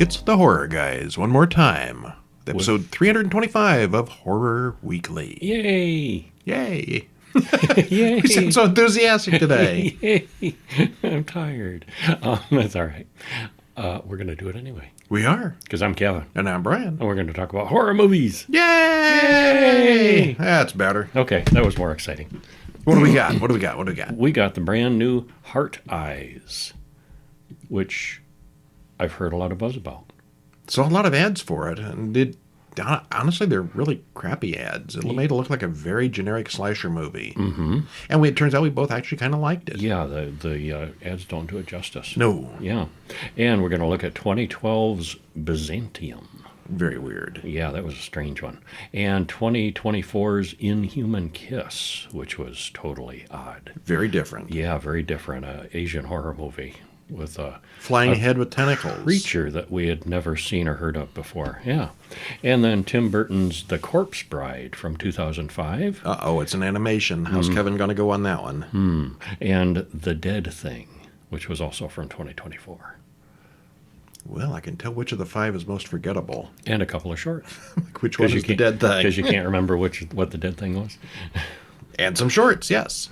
It's the Horror Guys one more time. Episode 325 of Horror Weekly. Yay! Yay! Yay! We sound so enthusiastic today. Yay! I'm tired. That's all right. We're going to do it anyway. We are. Because I'm Kevin. And I'm Brian. And we're going to talk about horror movies. Yay! Yay! That's better. Okay, that was more exciting. What do we got? What do we got? What do we got? We got the brand new Heart Eyes, which I've heard a lot of buzz about. Saw a lot of ads for it, and honestly, they're really crappy ads. It made it look like a very generic slasher movie. Mm-hmm. And it turns out we both actually kind of liked it. Yeah, the ads don't do it justice. No. Yeah. And we're going to look at 2012's Byzantium. Very weird. Yeah, that was a strange one. And 2024's Inhuman Kiss, which was totally odd. Very different. Yeah, very different. Asian horror movie with a flying head with tentacles. Creature that we had never seen or heard of before. Yeah. And then Tim Burton's The Corpse Bride from 2005. Uh-oh, it's an animation. How's Kevin going to go on that one? And The Dead Thing, which was also from 2024. Well, I can tell which of the five is most forgettable. And a couple of shorts. Like which one is the dead thing? Because you can't remember what the dead thing was. And some shorts, yes.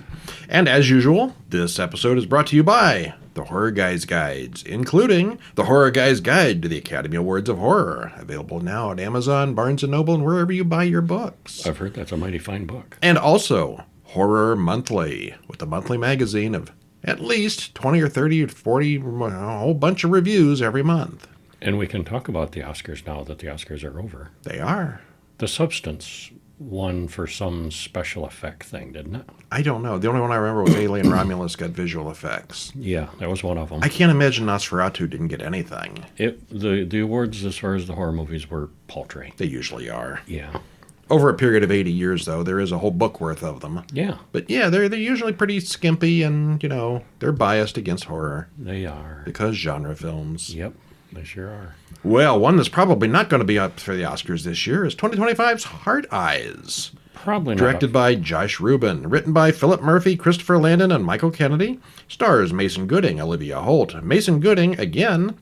And as usual, this episode is brought to you by the Horror Guys Guides, including the Horror Guys Guide to the Academy Awards of Horror, available now at Amazon, Barnes & Noble, and wherever you buy your books. I've heard that's a mighty fine book. And also Horror Monthly, with a monthly magazine of at least 20 or 30 or 40, a whole bunch of reviews every month. And we can talk about the Oscars now that the Oscars are over. They are. The Substance won for some special effect thing, didn't it? I don't know. The only one I remember was Alien Romulus got visual effects. Yeah, that was one of them. I can't imagine Nosferatu didn't get anything. The awards as far as the horror movies were paltry. They usually are. Yeah. Over a period of 80 years, though, there is a whole book worth of them. Yeah. But yeah, they're usually pretty skimpy and, they're biased against horror. They are. Because genre films. Yep, they sure are. Well, one that's probably not going to be up for the Oscars this year is 2025's Heart Eyes. Probably not. Directed by Josh Rubin. Written by Philip Murphy, Christopher Landon, and Michael Kennedy. Stars Mason Gooding, Olivia Holt, Mason Gooding again,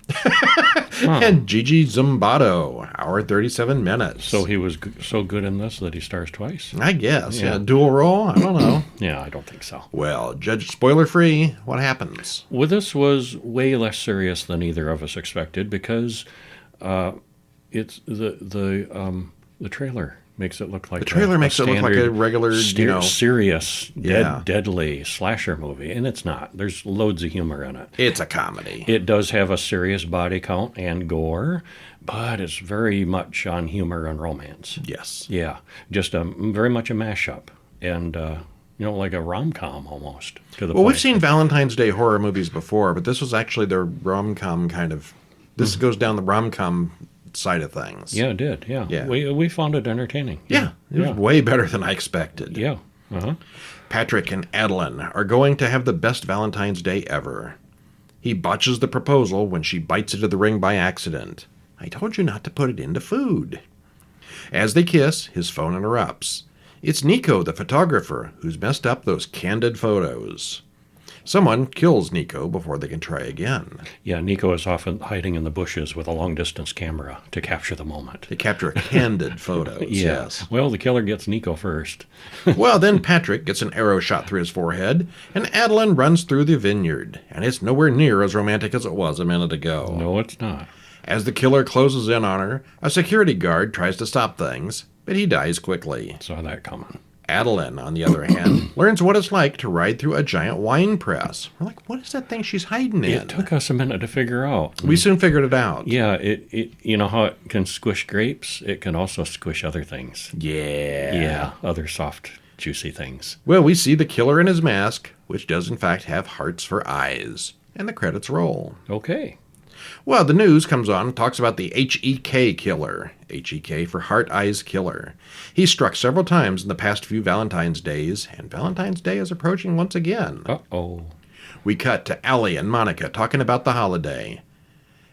and Gigi Zumbato. Hour 37 minutes. So he was so good in this that he stars twice? I guess. Yeah. Dual role? I don't know. Yeah, I don't think so. Well, judge spoiler-free. What happens? Well, this was way less serious than either of us expected because it's the trailer makes it look like a regular, serious, deadly slasher movie, and it's not. There's loads of humor in it. It's a comedy. It does have a serious body count and gore, but it's very much on humor and romance. Yes. Yeah, just very much a mashup, and like a rom-com almost. Well, we've seen Valentine's Day horror movies before, but this was actually the rom-com kind of. This goes down the rom-com side of things. Yeah, it did. Yeah. We found it entertaining. Yeah. It was way better than I expected. Yeah. Uh-huh. Patrick and Adeline are going to have the best Valentine's Day ever. He botches the proposal when she bites into the ring by accident. I told you not to put it into food. As they kiss, his phone interrupts. It's Nico, the photographer, who's messed up those candid photos. Someone kills Nico before they can try again. Yeah, Nico is often hiding in the bushes with a long-distance camera to capture the moment. To capture candid photos, yes. Well, the killer gets Nico first. Well, then Patrick gets an arrow shot through his forehead, and Adeline runs through the vineyard, and it's nowhere near as romantic as it was a minute ago. No, it's not. As the killer closes in on her, a security guard tries to stop things, but he dies quickly. Saw that coming. Adeline, on the other hand, learns what it's like to ride through a giant wine press. We're like, what is that thing she's hiding in? It took us a minute to figure out. We soon figured it out. Yeah, it you know how it can squish grapes? It can also squish other things. Yeah. Yeah, other soft, juicy things. Well, we see the killer in his mask, which does in fact have hearts for eyes. And the credits roll. Okay. Well, the news comes on and talks about the HEK killer. HEK for Heart Eyes Killer. He's struck several times in the past few Valentine's Days, and Valentine's Day is approaching once again. Uh-oh. We cut to Allie and Monica talking about the holiday.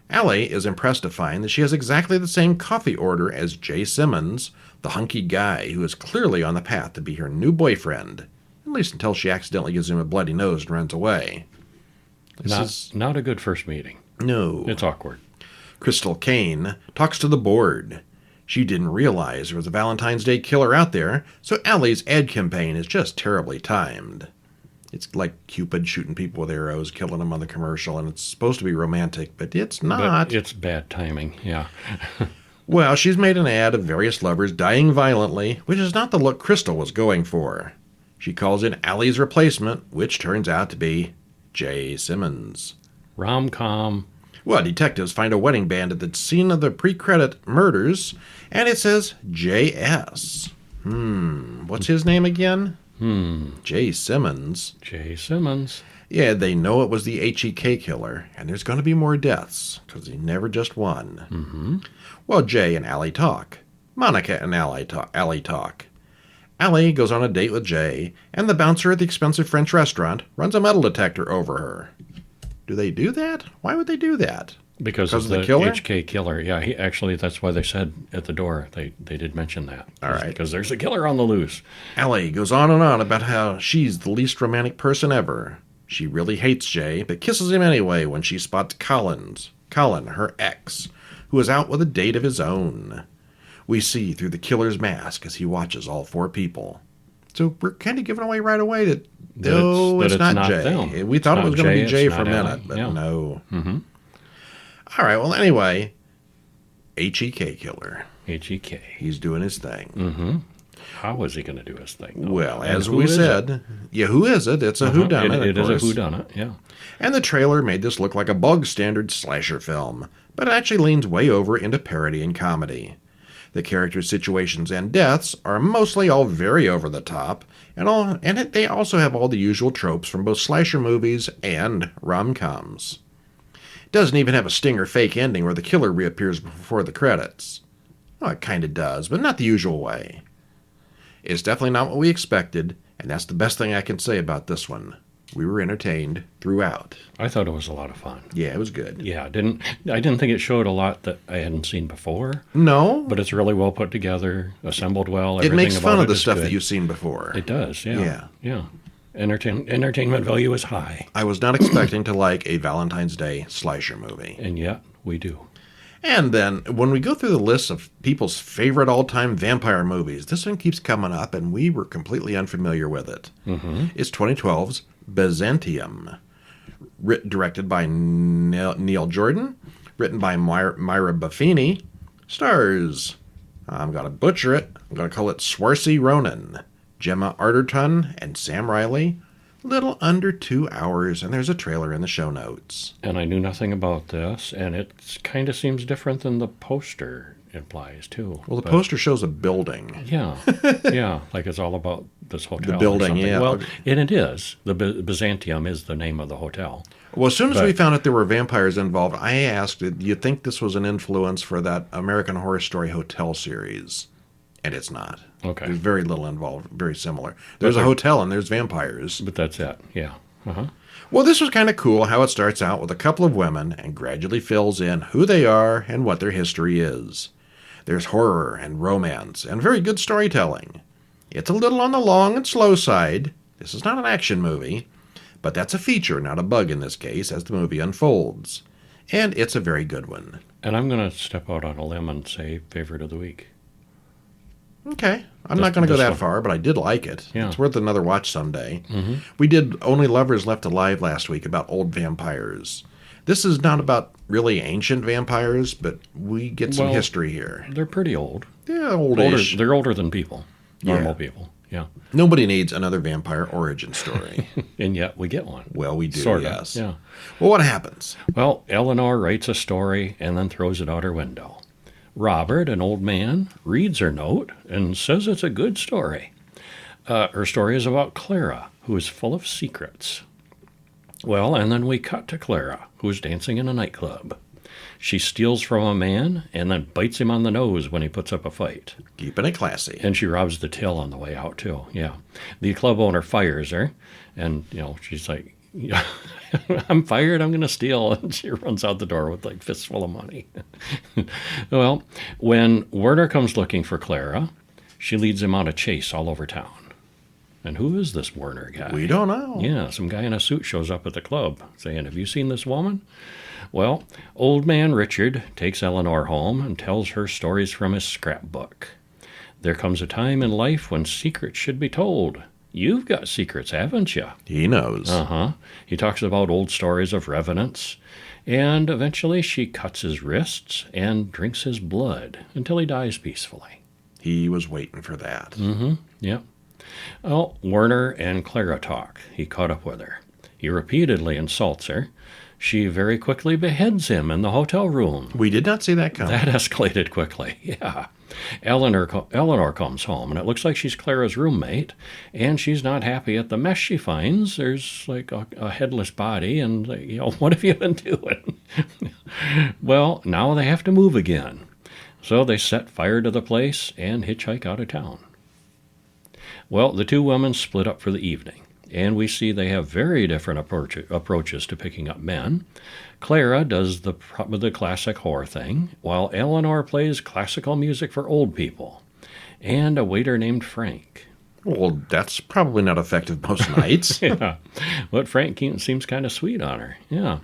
Allie is impressed to find that she has exactly the same coffee order as Jay Simmons, the hunky guy who is clearly on the path to be her new boyfriend, at least until she accidentally gives him a bloody nose and runs away. Not a good first meeting. No. It's awkward. Crystal Kane talks to the board. She didn't realize there was a Valentine's Day killer out there, so Allie's ad campaign is just terribly timed. It's like Cupid shooting people with arrows, killing them on the commercial, and it's supposed to be romantic, but it's not. But it's bad timing, yeah. Well, she's made an ad of various lovers dying violently, which is not the look Crystal was going for. She calls in Allie's replacement, which turns out to be J. Simmons. Rom-com. Well, detectives find a wedding band at the scene of the pre-credit murders, and it says J.S. What's his name again? J. Simmons. J. Simmons. Yeah, they know it was the HEK killer, and there's going to be more deaths, because he never just won. Mm-hmm. Well, Jay and Allie talk. Monica and Allie talk. Allie goes on a date with Jay, and the bouncer at the expensive French restaurant runs a metal detector over her. Do they do that? Why would they do that? Because of the killer? HK killer. Yeah, that's why they said at the door. They did mention that. All right. Because there's a killer on the loose. Allie goes on and on about how she's the least romantic person ever. She really hates Jay, but kisses him anyway when she spots Colin, her ex, who is out with a date of his own. We see through the killer's mask as he watches all four people. So we're kind of giving away right away that it's not Jay. Them. We thought it was going to be Jay for a minute, Allie. but yeah. no. Mm-hmm. All right, well, anyway, HEK killer. HEK. He's doing his thing. Mm-hmm. How is he going to do his thing? Though? Well, as we said, who is it? It's a whodunit, It is a whodunit, yeah. And the trailer made this look like a bog-standard slasher film, but it actually leans way over into parody and comedy. The characters' situations and deaths are mostly all very over the top, and they also have all the usual tropes from both slasher movies and rom-coms. It doesn't even have a stinger fake ending where the killer reappears before the credits. Well, it kind of does, but not the usual way. It's definitely not what we expected, and that's the best thing I can say about this one. We were entertained throughout. I thought it was a lot of fun. Yeah, it was good. Yeah, I didn't think it showed a lot that I hadn't seen before. No. But it's really well put together, assembled well. It makes fun of the stuff good. that you've seen before. It does, yeah. Yeah. Entertainment value is high. I was not expecting to like a Valentine's Day slasher movie. And yet, we do. And then, when we go through the list of people's favorite all-time vampire movies, this one keeps coming up, and we were completely unfamiliar with it. Mm-hmm. It's 2012's Byzantium, directed by Neil Jordan, written by Myra Buffini, stars, I'm going to butcher it, I'm going to call it Saoirse Ronan, Gemma Arterton, and Sam Riley. Little under 2 hours, and there's a trailer in the show notes. And I knew nothing about this, and it kind of seems different than the poster implies, too. Well, the poster shows a building. Yeah, yeah, like it's all about this hotel. The building, yeah. Well, and it is. The Byzantium is the name of the hotel. Well, as soon as we found out there were vampires involved, I asked, do you think this was an influence for that American Horror Story hotel series? And it's not. Okay. There's very little involved, very similar. There's a hotel and there's vampires. But that's it, yeah. Uh-huh. Well, this was kind of cool how it starts out with a couple of women and gradually fills in who they are and what their history is. There's horror and romance and very good storytelling. It's a little on the long and slow side. This is not an action movie, but that's a feature, not a bug in this case, as the movie unfolds. And it's a very good one. And I'm going to step out on a limb and say favorite of the week. Okay. I'm not going to go that far, but I did like it. Yeah. It's worth another watch someday. Mm-hmm. We did Only Lovers Left Alive last week about old vampires. This is not about really ancient vampires, but we get some history here. They're pretty old. Yeah, oldish. They're older than people. Normal people. Yeah. Nobody needs another vampire origin story. And yet we get one. Well, we do, Sort of, yes. yeah. Well, what happens? Well, Eleanor writes a story and then throws it out her window. Robert, an old man, reads her note and says it's a good story. Her story is about Clara, who is full of secrets. Well, and then we cut to Clara, who's dancing in a nightclub. She steals from a man and then bites him on the nose when he puts up a fight. Keeping it classy. And she robs the till on the way out, too, yeah. The club owner fires her, and, she's like, yeah, I'm fired, I'm going to steal. And she runs out the door with, fists full of money. Well, when Werner comes looking for Clara, she leads him on a chase all over town. And who is this Werner guy? We don't know. Yeah, some guy in a suit shows up at the club saying, "Have you seen this woman?" Well, old man Richard takes Eleanor home and tells her stories from his scrapbook. There comes a time in life when secrets should be told. You've got secrets, haven't you? He knows. Uh-huh. He talks about old stories of revenants, and eventually she cuts his wrists and drinks his blood until he dies peacefully. He was waiting for that. Mm-hmm. Yep. Well, Werner and Clara talk. He caught up with her. He repeatedly insults her. She very quickly beheads him in the hotel room. We did not see that coming. That escalated quickly, yeah. Eleanor comes home, and it looks like she's Clara's roommate, and she's not happy at the mess she finds. There's like a headless body, and, what have you been doing? Well, now they have to move again. So they set fire to the place and hitchhike out of town. Well, the two women split up for the evening, and we see they have very different approaches to picking up men. Clara does the classic whore thing, while Eleanor plays classical music for old people, and a waiter named Frank. Well, that's probably not effective most nights. Yeah, but Frank seems kind of sweet on her. Yeah.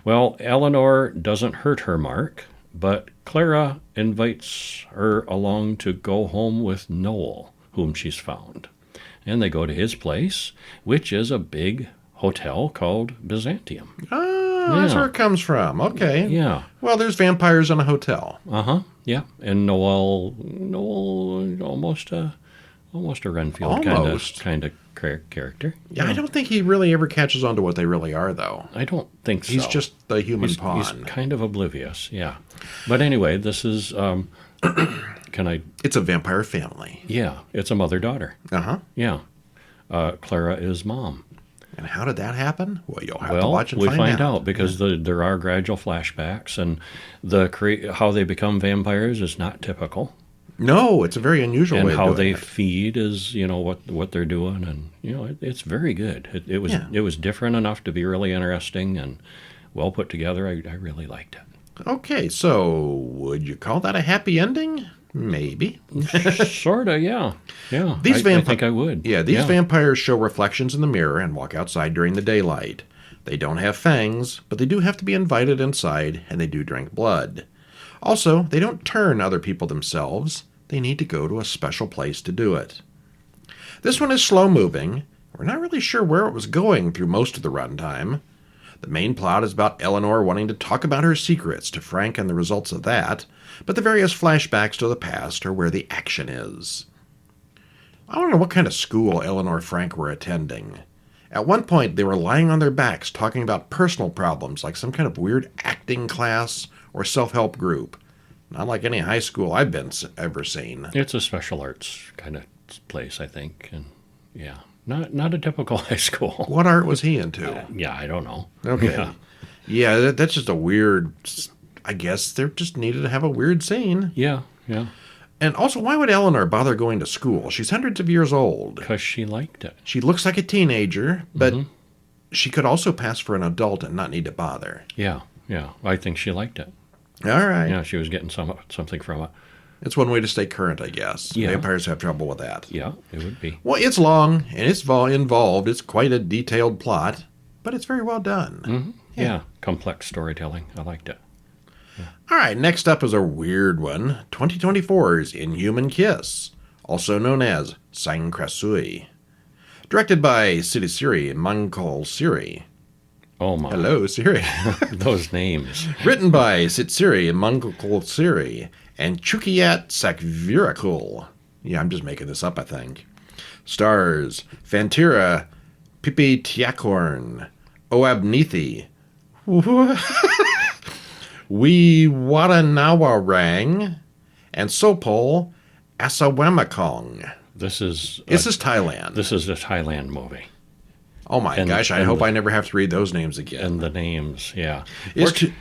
Well, Eleanor doesn't hurt her mark, but Clara invites her along to go home with Noel, whom she's found. And they go to his place, which is a big hotel called Byzantium. That's where it comes from. Okay. Yeah. Well, there's vampires in a hotel. Uh-huh. Yeah. And Noel, almost a Renfield kind of character. Yeah, I don't think he really ever catches on to what they really are, though. I don't think so. He's just the human pawn. He's kind of oblivious, yeah. But anyway, this is, It's a vampire family. Yeah, it's a mother-daughter. Uh-huh. Yeah. Clara is mom. And how did that happen? Well, you'll have to watch and find out. We find out because there are gradual flashbacks, and how they become vampires is not typical. No, it's a very unusual way of doing it. And how they feed is, what they're doing, and it's very good. It was different enough to be really interesting and well put together. I really liked it. Okay, so would you call that a happy ending? Maybe. Sorta, yeah. Yeah, I think I would. Yeah, these vampires show reflections in the mirror and walk outside during the daylight. They don't have fangs, but they do have to be invited inside, and they do drink blood. Also, they don't turn other people themselves. They need to go to a special place to do it. This one is slow-moving. We're not really sure where it was going through most of the runtime. The main plot is about Eleanor wanting to talk about her secrets to Frank and the results of that, but the various flashbacks to the past are where the action is. I don't know what kind of school Eleanor and Frank were attending. At one point, they were lying on their backs talking about personal problems like some kind of weird acting class or self-help group. Not like any high school I've ever seen. It's a special arts kind of place, I think, and yeah. Not a typical high school. What art was he into? Yeah, I don't know. Okay. Yeah, that's just a weird... I guess they just needed to have a weird scene. Yeah. And also, why would Eleanor bother going to school? She's hundreds of years old. Because she liked it. She looks like a teenager, but she could also pass for an adult and not need to bother. Yeah. I think she liked it. All right. Yeah, she was getting something from it. It's one way to stay current, I guess. Yeah. Vampires have trouble with that. Yeah, it would be. Well, it's long, and it's involved. It's quite a detailed plot, but it's very well done. Mm-hmm. Yeah, complex storytelling. I liked it. Yeah. All right, next up is a weird one. 2024's Inhuman Kiss, also known as Sang Krasui. Directed by Siddhi Mangal Siri. Oh, my. Hello, Siri. Those names. Written by Siddhi Mangal Siri and Chukiyat Sakvirakul. Yeah, I'm just making this up, I think. Stars Fantira Pipi Tiakorn, Oab Nithi, Wee Watanawarang, and Sopol Asawamakong. This is Thailand. This is a Thailand movie. Oh my gosh, I hope I never have to read those names again. And the names, yeah.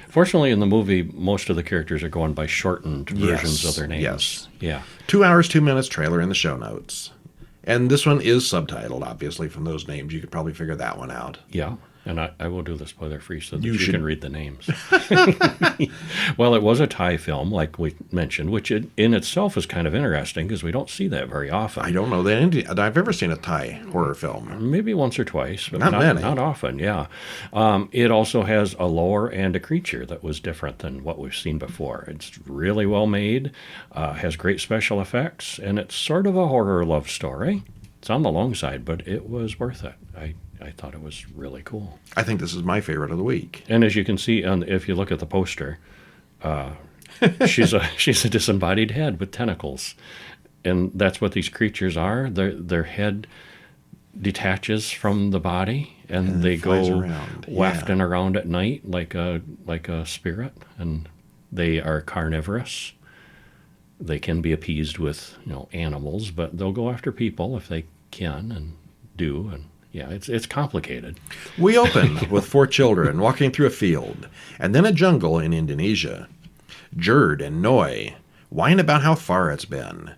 Fortunately, in the movie, most of the characters are going by shortened versions of their names. Yes. Yeah. 2 hours, 2 minutes trailer in the show notes. And this one is subtitled, obviously, from those names. You could probably figure that one out. Yeah. And I will do the spoiler free so that You you should. can read the names. Well, it was a Thai film, like we mentioned, which in itself is kind of interesting because we don't see that very often. I don't know that I've ever seen a Thai horror film. Maybe once or twice, but Not many. Not often, yeah. It also has a lore and a creature that was different than what we've seen before. It's really well made, has great special effects, and it's sort of a horror love story. It's on the long side, but it was worth it. I thought it was really cool. I think this is my favorite of the week. And as you can see, if you look at the poster, she's a disembodied head with tentacles, and that's what these creatures are. Their head detaches from the body, and they flies go around. wafting around at night like a spirit, and they are carnivorous. They can be appeased with animals, but they'll go after people if they can and do. And yeah, it's complicated. We open with 4 children walking through a field, and then a jungle in Indonesia. Jerd and Noi whine about how far it's been.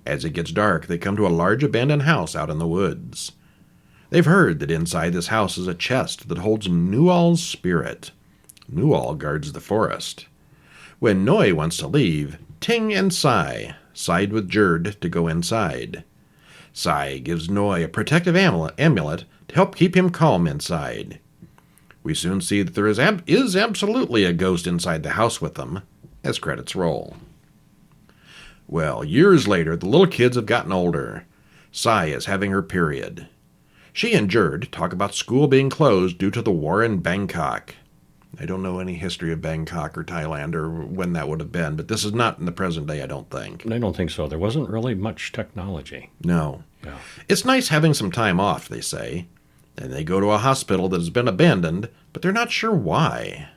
As it gets dark, they come to a large abandoned house out in the woods. They've heard that inside this house is a chest that holds Nual's spirit. Nual guards the forest. When Noi wants to leave, Ting and Sai side with Jerd to go inside. Sai gives Noi a protective amulet to help keep him calm inside. We soon see that there is absolutely a ghost inside the house with them, as credits roll. Well, years later, the little kids have gotten older. Sai is having her period. She and Jerd talk about school being closed due to the war in Bangkok. I don't know any history of Bangkok or Thailand or when that would have been, but this is not in the present day, I don't think. I don't think so. There wasn't really much technology. No. Yeah. It's nice having some time off, they say. And they go to a hospital that has been abandoned, but they're not sure why.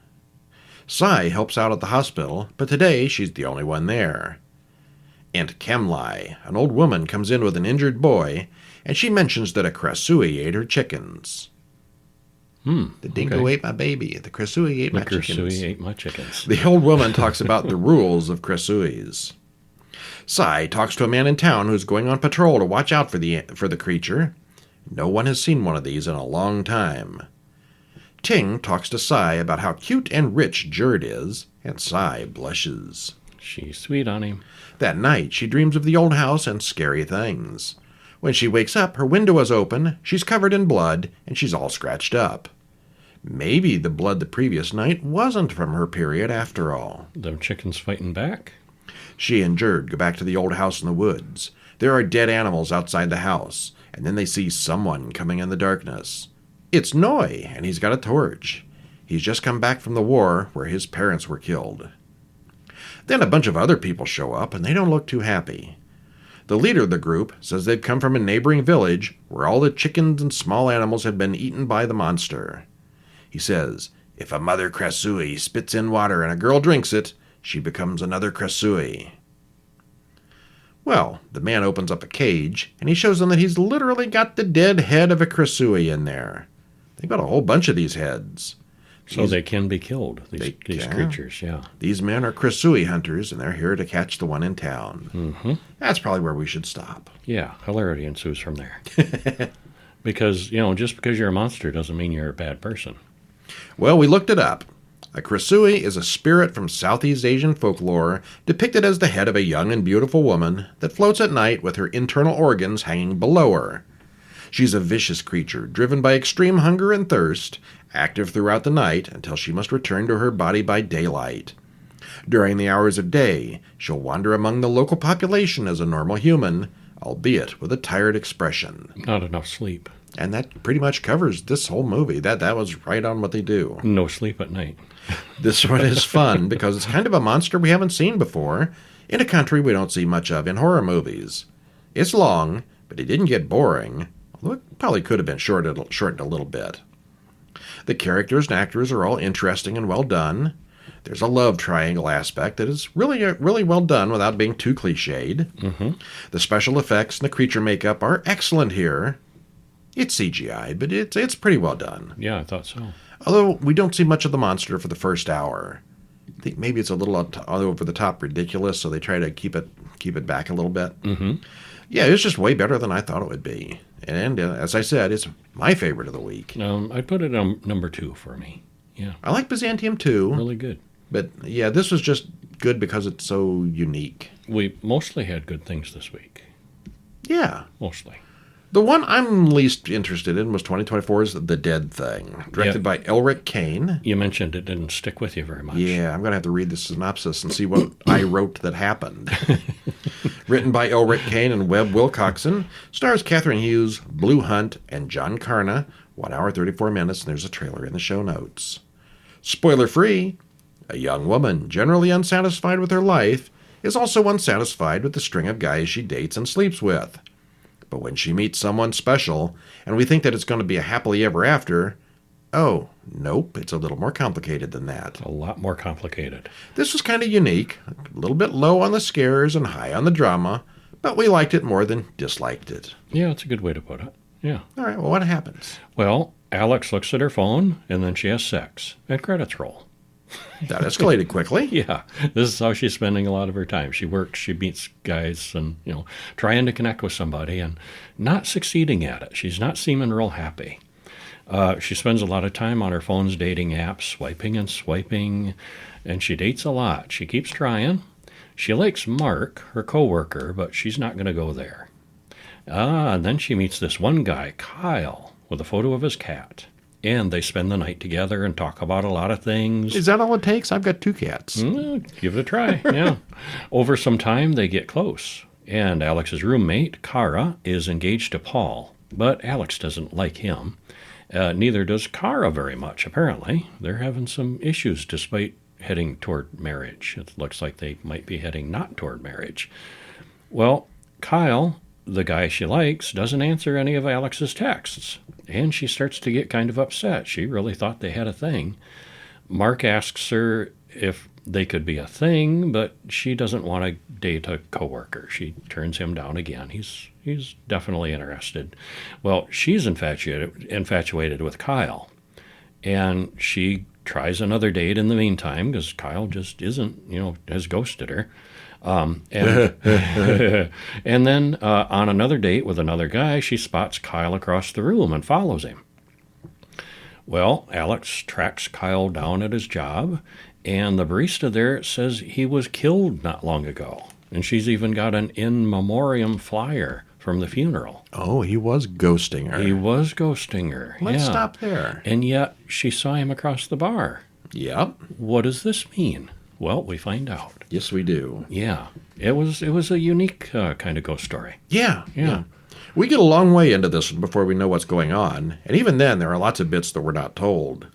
Sai helps out at the hospital, but today she's the only one there. Aunt Kemlai, an old woman, comes in with an injured boy, and she mentions that a Krasui ate her chickens. The dingo ate my baby. The Krasui ate my chickens. The Krasui ate my chickens. The old woman talks about the rules of Krasuis. Sai talks to a man in town who's going on patrol to watch out for the creature. No one has seen one of these in a long time. Ting talks to Sai about how cute and rich Jerd is, and Sai blushes. She's sweet on him. That night, she dreams of the old house and scary things. When she wakes up, her window is open, she's covered in blood, and she's all scratched up. Maybe the blood the previous night wasn't from her period after all. Them chickens fighting back? She and Jerd go back to the old house in the woods. There are dead animals outside the house, and then they see someone coming in the darkness. It's Noi, and he's got a torch. He's just come back from the war where his parents were killed. Then a bunch of other people show up, and they don't look too happy. The leader of the group says they've come from a neighboring village where all the chickens and small animals have been eaten by the monster. He says, if a mother Krasui spits in water and a girl drinks it, she becomes another Krasui. Well, the man opens up a cage, and he shows them that he's literally got the dead head of a Krasui in there. They've got a whole bunch of these heads. So they can be killed, these creatures, yeah. These men are Krasui hunters, and they're here to catch the one in town. Mm-hmm. That's probably where we should stop. Yeah, hilarity ensues from there. Because, just because you're a monster doesn't mean you're a bad person. Well, we looked it up. A Krasui is a spirit from Southeast Asian folklore depicted as the head of a young and beautiful woman that floats at night with her internal organs hanging below her. She's a vicious creature driven by extreme hunger and thirst, active throughout the night until she must return to her body by daylight. During the hours of day, she'll wander among the local population as a normal human, albeit with a tired expression. Not enough sleep. And that pretty much covers this whole movie. That was right on what they do. No sleep at night. This one is fun because it's kind of a monster we haven't seen before, in a country we don't see much of in horror movies. It's long, but it didn't get boring, although it probably could have been shortened a little bit. The characters and actors are all interesting and well done. There's a love triangle aspect that is really well done without being too cliched. Mm-hmm. The special effects and the creature makeup are excellent here. It's CGI, but it's pretty well done. Yeah, I thought so. Although we don't see much of the monster for the first hour. I think maybe it's a little over the top ridiculous, so they try to keep it back a little bit. Mm-hmm. Yeah, it's just way better than I thought it would be. And as I said, it's my favorite of the week. I'd put it on number 2 for me. Yeah, I like Byzantium too. really good. But yeah, this was just good because it's so unique. We mostly had good things this week. Yeah. Mostly. The one I'm least interested in was 2024's The Dead Thing, directed by Elric Kane. You mentioned it didn't stick with you very much. Yeah, I'm going to have to read the synopsis and see what I wrote that happened. Written by Elric Kane and Webb Wilcoxon, stars Catherine Hughes, Blue Hunt, and John Carna. 1 hour, 34 minutes, and there's a trailer in the show notes. Spoiler-free, a young woman, generally unsatisfied with her life, is also unsatisfied with the string of guys she dates and sleeps with. But when she meets someone special, and we think that it's going to be a happily ever after, oh, nope, it's a little more complicated than that. A lot more complicated. This was kind of unique, a little bit low on the scares and high on the drama, but we liked it more than disliked it. Yeah, it's a good way to put it. Yeah. All right, well, what happens? Well, Alex looks at her phone, and then she has sex, and credits roll. That escalated quickly. Yeah, this is how she's spending a lot of her time. She works, she meets guys, and, trying to connect with somebody and not succeeding at it. She's not seeming real happy. She spends a lot of time on her phone's dating apps, swiping and swiping, and she dates a lot. She keeps trying. She likes Mark, her coworker, but she's not going to go there. And then she meets this one guy, Kyle, with a photo of his cat. And they spend the night together and talk about a lot of things. Is that all it takes? I've got 2 cats. Give it a try, yeah. Over some time, they get close. And Alex's roommate, Kara, is engaged to Paul. But Alex doesn't like him. Neither does Kara very much, apparently. They're having some issues despite heading toward marriage. It looks like they might be heading not toward marriage. Well, Kyle, the guy she likes, doesn't answer any of Alex's texts. And she starts to get kind of upset. She really thought they had a thing. Mark asks her if they could be a thing, but she doesn't want to date a coworker. She turns him down again. He's definitely interested. Well, she's infatuated with Kyle. And she tries another date in the meantime because Kyle just isn't, has ghosted her. And then on another date with another guy, she spots Kyle across the room and follows him. Well, Alex tracks Kyle down at his job, and the barista there says he was killed not long ago. And she's even got an in memoriam flyer from the funeral. Oh, he was ghosting her. He was ghosting her. Let's stop there. And yet she saw him across the bar. Yep. What does this mean? Well, we find out. Yes, we do. Yeah. It was a unique kind of ghost story. Yeah. We get a long way into this one before we know what's going on, and even then there are lots of bits that we're not told.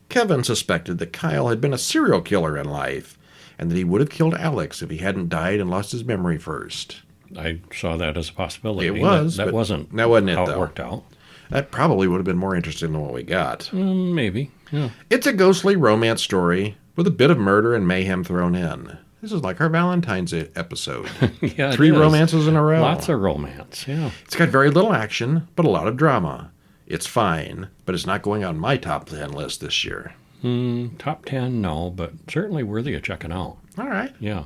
Kevin suspected that Kyle had been a serial killer in life, and that he would have killed Alex if he hadn't died and lost his memory first. I saw that as a possibility. It was. That wasn't it, how though. It worked out. That probably would have been more interesting than what we got. Maybe. Yeah. It's a ghostly romance story with a bit of murder and mayhem thrown in. This is like our Valentine's episode. Yeah, 3 romances in a row. Lots of romance, yeah. It's got very little action, but a lot of drama. It's fine, but it's not going on my top 10 list this year. Top 10, no, but certainly worthy of checking out. All right. Yeah.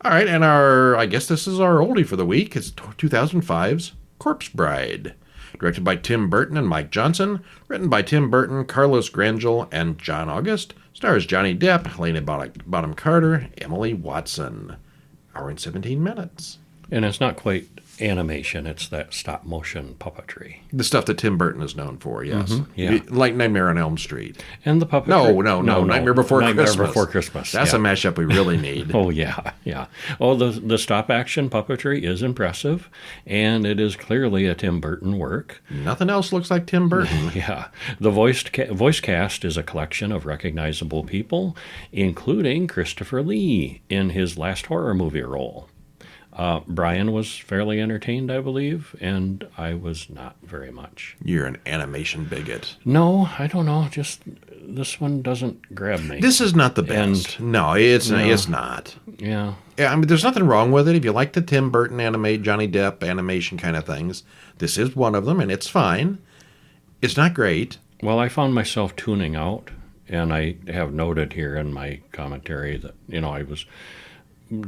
All right, and I guess this is our oldie for the week. It's 2005's Corpse Bride. Directed by Tim Burton and Mike Johnson. Written by Tim Burton, Carlos Grangel, and John August. Stars Johnny Depp, Lena Bonham Carter, Emily Watson. Hour and 17 minutes. And it's not quite animation, it's that stop motion puppetry. The stuff that Tim Burton is known for, yes. Yeah. Like Nightmare on Elm Street. And the puppetry. No. Nightmare Before Christmas. Nightmare Before Christmas. That's a mashup we really need. Oh, yeah. Oh, the stop action puppetry is impressive, and it is clearly a Tim Burton work. Nothing else looks like Tim Burton. Yeah. The voice cast is a collection of recognizable people, including Christopher Lee in his last horror movie role. Brian was fairly entertained, I believe, and I was not very much. You're an animation bigot. No, I don't know. Just this one doesn't grab me. This is not the best. No, it's not. Yeah. I mean, there's nothing wrong with it. If you like the Tim Burton Johnny Depp animation kind of things, this is one of them, and it's fine. It's not great. Well, I found myself tuning out, and I have noted here in my commentary that, I was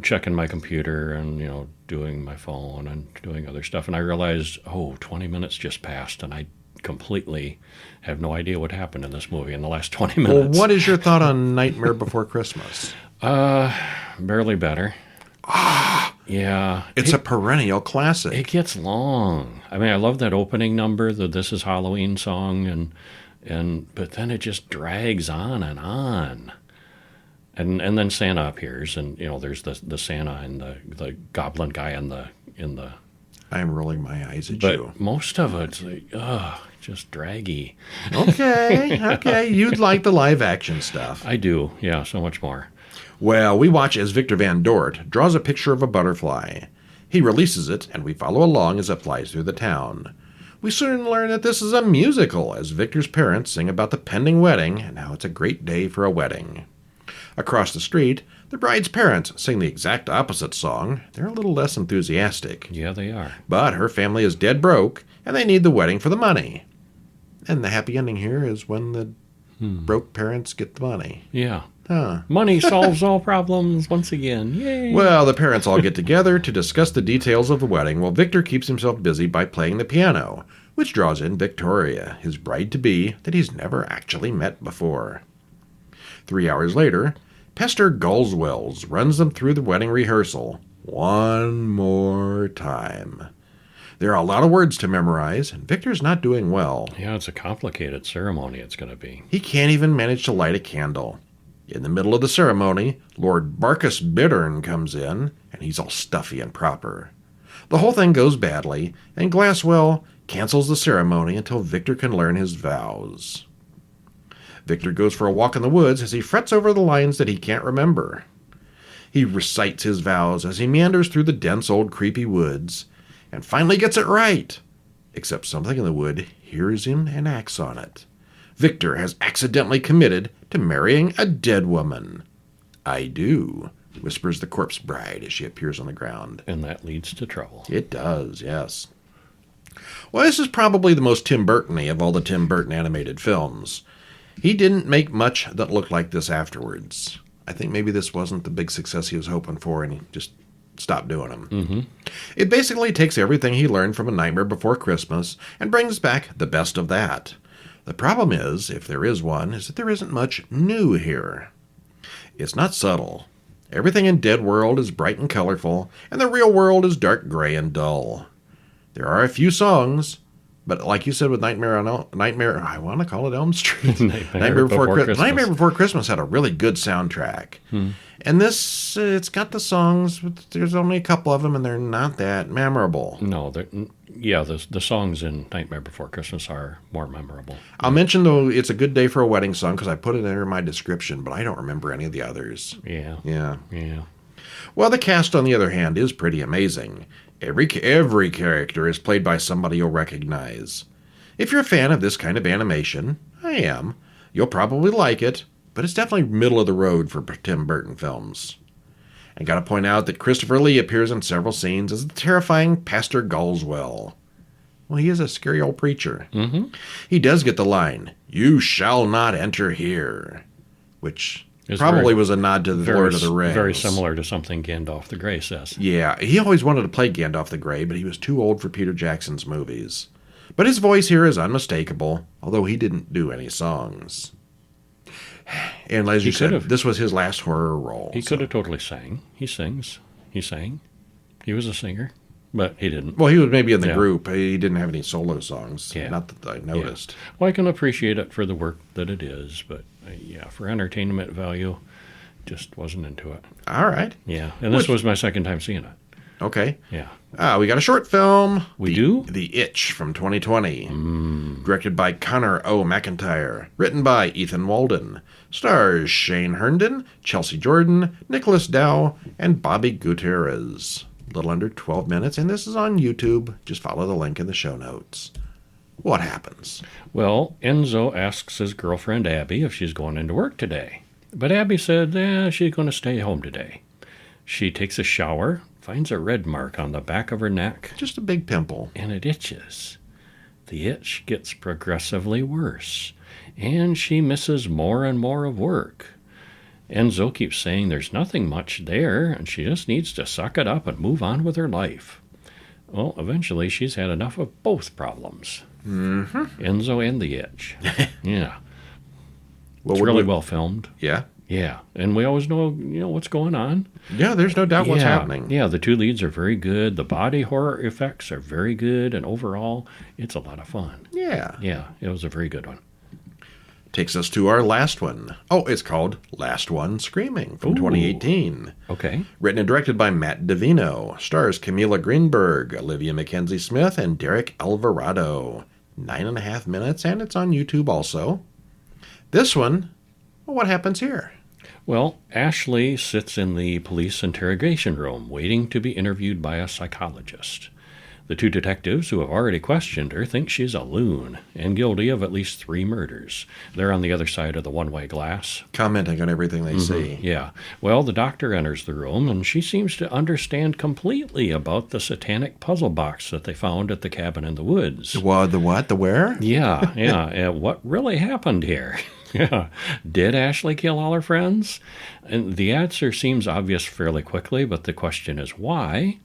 checking my computer and, doing my phone and doing other stuff. And I realized, 20 minutes just passed, and I completely have no idea what happened in this movie in the last 20 minutes. Well, what is your thought on Nightmare Before Christmas? Barely better. Yeah. It's a perennial classic. It gets long. I mean, I love that opening number, the This Is Halloween song, but then it just drags on and on. And then Santa appears, and there's the Santa and the goblin guy in the. I'm rolling my eyes at but you. Most of it's just draggy. Okay. You'd like the live action stuff. I do, yeah, so much more. Well, we watch as Victor Van Dort draws a picture of a butterfly. He releases it, and we follow along as it flies through the town. We soon learn that this is a musical, as Victor's parents sing about the pending wedding and how it's a great day for a wedding. Across the street, the bride's parents sing the exact opposite song. They're a little less enthusiastic. Yeah, they are. But her family is dead broke, and they need the wedding for the money. And the happy ending here is when the broke parents get the money. Yeah. Huh. Money solves all problems once again. Yay. Well, the parents all get together to discuss the details of the wedding while Victor keeps himself busy by playing the piano, which draws in Victoria, his bride-to-be that he's never actually met before. 3 hours later, Pester Gulswells runs them through the wedding rehearsal one more time. There are a lot of words to memorize, and Victor's not doing well. Yeah, it's a complicated ceremony it's going to be. He can't even manage to light a candle. In the middle of the ceremony, Lord Barkis Bittern comes in, and he's all stuffy and proper. The whole thing goes badly, and Glasswell cancels the ceremony until Victor can learn his vows. Victor goes for a walk in the woods as he frets over the lines that he can't remember. He recites his vows as he meanders through the dense old creepy woods, and finally gets it right, except something in the wood hears him and acts on it. Victor has accidentally committed to marrying a dead woman. "I do," whispers the corpse bride as she appears on the ground. And that leads to trouble. It does, yes. Well, this is probably the most Tim Burton-y of all the Tim Burton animated films. He didn't make much that looked like this afterwards. I think maybe this wasn't the big success he was hoping for, and he just stopped doing them. Mm-hmm. It basically takes everything he learned from A Nightmare Before Christmas and brings back the best of that. The problem is, if there is one, is that there isn't much new here. It's not subtle. Everything in Dead World is bright and colorful, and the real world is dark gray and dull. There are a few songs, but like you said with Nightmare, I want to call it Elm Street. Nightmare Before Christmas. Nightmare Before Christmas had a really good soundtrack. And this, it's got the songs, but there's only a couple of them, and they're not that memorable. No, the songs in Nightmare Before Christmas are more memorable. I'll mention, though, It's a Good Day for a Wedding song, because I put it there in my description, but I don't remember any of the others. Yeah. Well, the cast, on the other hand, is pretty amazing. Every character is played by somebody you'll recognize. If you're a fan of this kind of animation, I am, you'll probably like it, but it's definitely middle of the road for Tim Burton films. I gotta point out that Christopher Lee appears in several scenes as the terrifying Pastor Gulswell. Well, he is a scary old preacher. Mm-hmm. He does get the line, "You shall not enter here," which probably was a nod to the Lord of the Rings. Very similar to something Gandalf the Grey says. Yeah, he always wanted to play Gandalf the Grey, but he was too old for Peter Jackson's movies. But his voice here is unmistakable, although he didn't do any songs. And as you said, this was his last horror role. He could have totally sang. He sings. He sang. He was a singer, but he didn't. Well, he was maybe in the group. He didn't have any solo songs. Yeah. Not that I noticed. Yeah. Well, I can appreciate it for the work that it is, but for entertainment value, just wasn't into it. All right. Yeah, and this was my second time seeing it. Okay. Yeah. We got a short film. We do? The Itch from 2020. Directed by Connor O. McIntyre. Written by Ethan Walden. Stars Shane Herndon, Chelsea Jordan, Nicholas Dow, and Bobby Gutierrez. A little under 12 minutes, and this is on YouTube. Just follow the link in the show notes. What happens? Well, Enzo asks his girlfriend Abby if she's going into work today. But Abby said she's going to stay home today. She takes a shower, finds a red mark on the back of her neck. Just a big pimple. And it itches. The itch gets progressively worse, and she misses more and more of work. Enzo keeps saying there's nothing much there, and she just needs to suck it up and move on with her life. Well, eventually she's had enough of both problems. Mm-hmm. Enzo and the itch. Yeah. Well, It's really well filmed. Yeah. Yeah. And we always know, what's going on. Yeah, there's no doubt what's happening. Yeah, the two leads are very good. The body horror effects are very good. And overall, it's a lot of fun. Yeah. Yeah, it was a very good one. Takes us to our last one. Oh, it's called Last One Screaming from Ooh. 2018. Okay. Written and directed by Matt Davino. Stars Camila Greenberg, Olivia Mackenzie Smith, and Derek Alvarado. 9.5 minutes, and it's on YouTube also. This one, well, what happens here? Well, Ashley sits in the police interrogation room waiting to be interviewed by a psychologist. The two detectives who have already questioned her think she's a loon and guilty of at least 3 murders. They're on the other side of the one-way glass. Commenting on everything they see. Yeah. Well, the doctor enters the room, and she seems to understand completely about the satanic puzzle box that they found at the cabin in the woods. The what? The where? Yeah. What really happened here? Yeah. Did Ashley kill all her friends? And the answer seems obvious fairly quickly, but the question is why?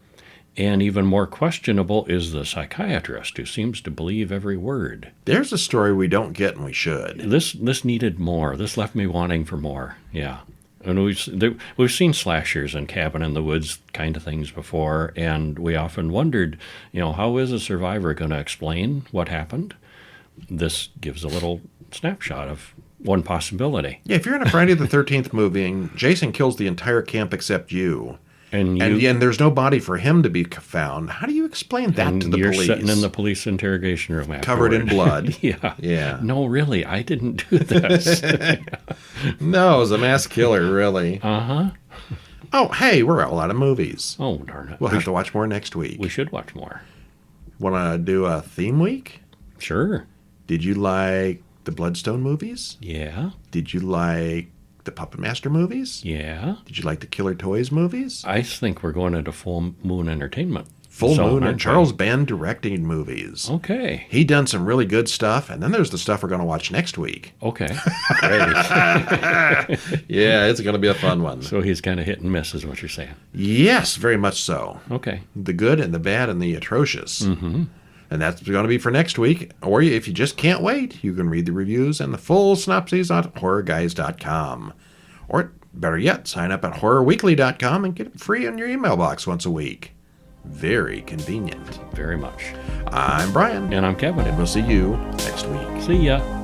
And even more questionable is the psychiatrist who seems to believe every word. There's a story we don't get and we should. This needed more. This left me wanting for more. Yeah. And we've seen slashers and cabin in the woods kind of things before, and we often wondered, how is a survivor going to explain what happened? This gives a little snapshot of one possibility. Yeah, if you're in a Friday the 13th movie and Jason kills the entire camp except you, and there's no body for him to be found, how do you explain that to the police? You're sitting in the police interrogation room afterward. Covered in blood. Yeah. No, really, I didn't do this. No, it was a mass killer, really. Uh-huh. Oh, hey, we're all out of movies. Oh, darn it. We'll have to watch more next week. We should watch more. Want to do a theme week? Sure. Did you like the Bloodstone movies? Yeah. Did you like the Puppet Master movies? Yeah. Did you like the Killer Toys movies? I think we're going into Full Moon Entertainment. Full Moon and Charles Band directing movies. Okay. He done some really good stuff, and then there's the stuff we're going to watch next week. Okay. Great. Yeah, it's going to be a fun one. So he's kind of hit and miss is what you're saying. Yes, very much so. Okay. The good and the bad and the atrocious. Mm-hmm. And that's going to be for next week. Or if you just can't wait, you can read the reviews and the full synopses on horrorguys.com. Or better yet, sign up at horrorweekly.com and get it free in your email box once a week. Very convenient. Very much. I'm Brian. And I'm Kevin. And we'll see you next week. See ya.